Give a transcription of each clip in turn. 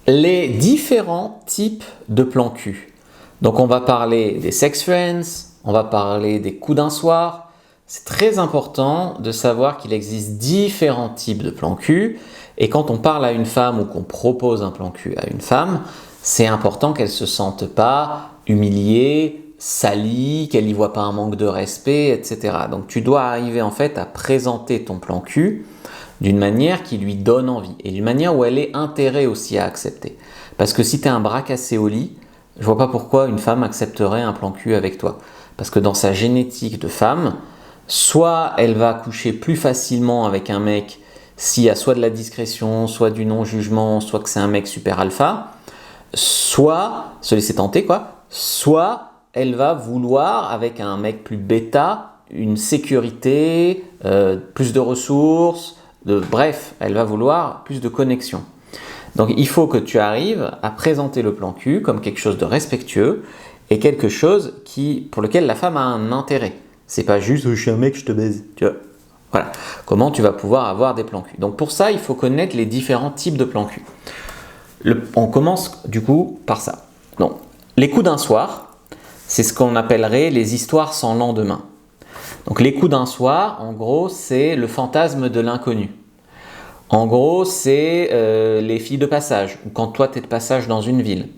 les différents types de plans cul. Donc on va parler des sex friends, on va parler des coups d'un soir. C'est très important de savoir qu'il existe différents types de plans cul. Et quand on parle à une femme ou qu'on propose un plan cul à une femme, c'est important qu'elle ne se sente pas humiliée, salie, qu'elle n'y voit pas un manque de respect, etc. Donc tu dois arriver en fait à présenter ton plan cul d'une manière qui lui donne envie et d'une manière où elle ait intérêt aussi à accepter. Parce que si tu es un bras cassé au lit, je vois pas pourquoi une femme accepterait un plan cul avec toi. Parce que dans sa génétique de femme, soit elle va coucher plus facilement avec un mec s'il y a soit de la discrétion, soit du non-jugement, soit que c'est un mec super alpha, soit se laisser tenter quoi, soit elle va vouloir avec un mec plus bêta une sécurité, plus de ressources, bref, elle va vouloir plus de connexion. Donc il faut que tu arrives à présenter le plan cul comme quelque chose de respectueux et quelque chose pour lequel la femme a un intérêt. C'est pas juste je suis un mec, je te baise. Tu vois. Voilà. Comment tu vas pouvoir avoir des plans cul. Donc pour ça, il faut connaître les différents types de plans cul. On commence du coup par ça. Donc les coups d'un soir, c'est ce qu'on appellerait les histoires sans lendemain. Donc les coups d'un soir, en gros, c'est le fantasme de l'inconnu. En gros, c'est les filles de passage, ou quand toi tu es de passage dans une ville.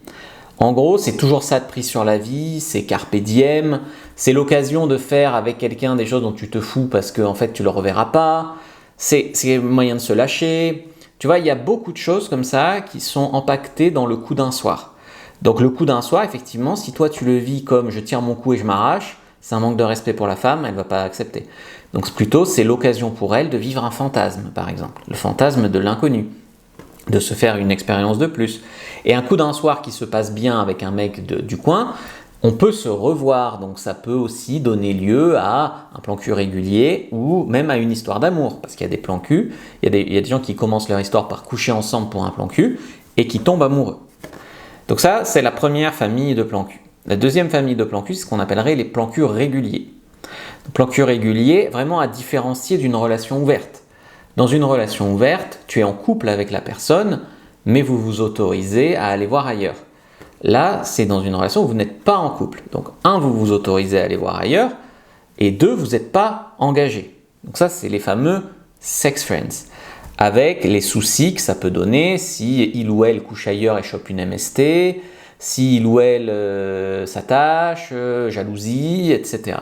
En gros, c'est toujours ça de prise sur la vie, c'est carpe diem, c'est l'occasion de faire avec quelqu'un des choses dont tu te fous parce qu'en fait tu le reverras pas, c'est le moyen de se lâcher. Tu vois, il y a beaucoup de choses comme ça qui sont empaquetées dans le coup d'un soir. Donc le coup d'un soir, effectivement, si toi tu le vis comme je tire mon cou et je m'arrache, c'est un manque de respect pour la femme, elle ne va pas accepter. Donc plutôt, c'est l'occasion pour elle de vivre un fantasme, par exemple. Le fantasme de l'inconnu, de se faire une expérience de plus. Et un coup d'un soir qui se passe bien avec un mec du coin, on peut se revoir. Donc ça peut aussi donner lieu à un plan cul régulier ou même à une histoire d'amour. Parce qu'il y a des plans cul, il y a des gens qui commencent leur histoire par coucher ensemble pour un plan cul et qui tombent amoureux. Donc ça, c'est la première famille de plans cul. La deuxième famille de plans cul, c'est ce qu'on appellerait les plans cul réguliers. Plan cul régulier, vraiment à différencier d'une relation ouverte. Dans une relation ouverte, tu es en couple avec la personne, mais vous vous autorisez à aller voir ailleurs. Là, c'est dans une relation où vous n'êtes pas en couple. Donc, vous vous autorisez à aller voir ailleurs, et deux, vous n'êtes pas engagé. Donc ça, c'est les fameux sex friends. Avec les soucis que ça peut donner si il ou elle couche ailleurs et chope une MST, si il ou elle s'attache, jalousie, etc.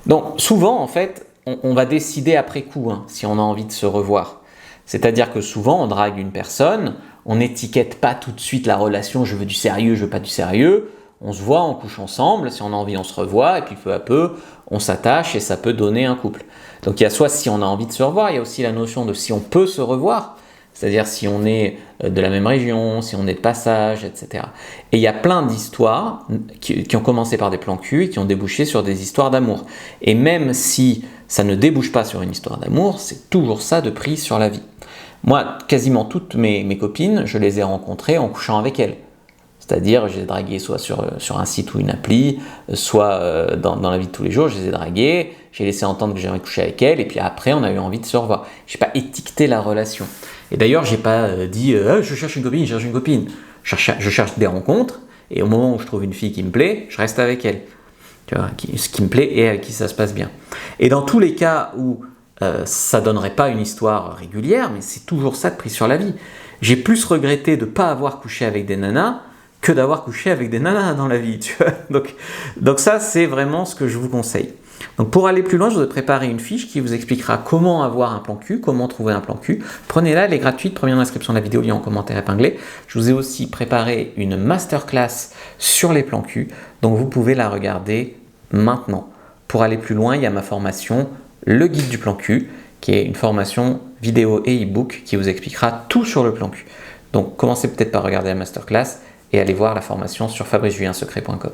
Donc souvent en fait, on va décider après coup si on a envie de se revoir. C'est-à-dire que souvent on drague une personne, on n'étiquette pas tout de suite la relation, je veux du sérieux, je veux pas du sérieux. On se voit, on couche ensemble, si on a envie on se revoit et puis peu à peu on s'attache et ça peut donner un couple. Donc il y a soit si on a envie de se revoir, il y a aussi la notion de si on peut se revoir. C'est-à-dire si on est de la même région, si on est de passage, etc. Et il y a plein d'histoires qui ont commencé par des plans cul et qui ont débouché sur des histoires d'amour. Et même si ça ne débouche pas sur une histoire d'amour, c'est toujours ça de prise sur la vie. Moi, quasiment toutes mes copines, je les ai rencontrées en couchant avec elles. C'est-à-dire, je les ai draguées soit sur un site ou une appli, soit dans la vie de tous les jours, je les ai draguées, j'ai laissé entendre que j'aimerais coucher avec elles, et puis après, on a eu envie de se revoir. Je n'ai pas étiqueté la relation. Et d'ailleurs, je n'ai pas dit je cherche une copine, je cherche une copine. Je cherche des rencontres, et au moment où je trouve une fille qui me plaît, je reste avec elle. Tu vois, ce qui me plaît et avec qui ça se passe bien. Et dans tous les cas où ça ne donnerait pas une histoire régulière, mais c'est toujours ça de prise sur la vie. J'ai plus regretté de ne pas avoir couché avec des nanas que d'avoir couché avec des nanas dans la vie. Tu vois, donc ça, c'est vraiment ce que je vous conseille. Donc pour aller plus loin, je vous ai préparé une fiche qui vous expliquera comment avoir un plan cul, comment trouver un plan cul. Prenez-la, elle est gratuite, première inscription de la vidéo, lien en commentaire épinglé. Je vous ai aussi préparé une masterclass sur les plans cul, donc vous pouvez la regarder maintenant. Pour aller plus loin, il y a ma formation, le guide du plan cul, qui est une formation vidéo et e-book qui vous expliquera tout sur le plan cul. Donc commencez peut-être par regarder la masterclass et allez voir la formation sur fabricejuliensecret.com.